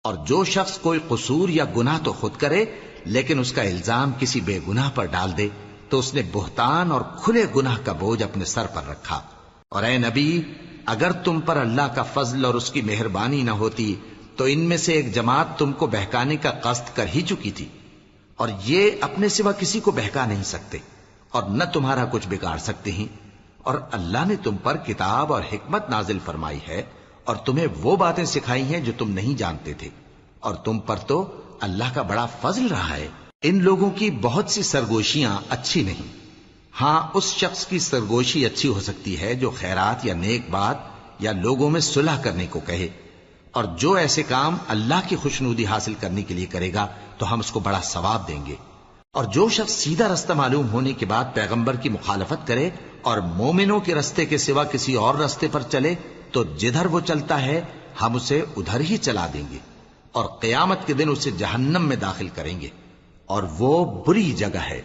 اور جو شخص کوئی قصور یا گناہ تو خود کرے لیکن اس کا الزام کسی بے گناہ پر ڈال دے تو اس نے بہتان اور کھلے گناہ کا بوجھ اپنے سر پر رکھا۔ اور اے نبی، اگر تم پر اللہ کا فضل اور اس کی مہربانی نہ ہوتی تو ان میں سے ایک جماعت تم کو بہکانے کا قصد کر ہی چکی تھی، اور یہ اپنے سوا کسی کو بہکا نہیں سکتے اور نہ تمہارا کچھ بگاڑ سکتے ہیں۔ اور اللہ نے تم پر کتاب اور حکمت نازل فرمائی ہے اور تمہیں وہ باتیں سکھائی ہیں جو تم نہیں جانتے تھے، اور تم پر تو اللہ کا بڑا فضل رہا ہے۔ ان لوگوں کی بہت سی سرگوشیاں اچھی نہیں، ہاں اس شخص کی سرگوشی اچھی ہو سکتی ہے جو خیرات یا نیک بات یا لوگوں میں صلح کرنے کو کہے، اور جو ایسے کام اللہ کی خوشنودی حاصل کرنے کے لیے کرے گا تو ہم اس کو بڑا ثواب دیں گے۔ اور جو شخص سیدھا رستہ معلوم ہونے کے بعد پیغمبر کی مخالفت کرے اور مومنوں کے رستے کے سوا کسی اور رستے پر چلے تو جدھر وہ چلتا ہے ہم اسے ادھر ہی چلا دیں گے، اور قیامت کے دن اسے جہنم میں داخل کریں گے، اور وہ بری جگہ ہے۔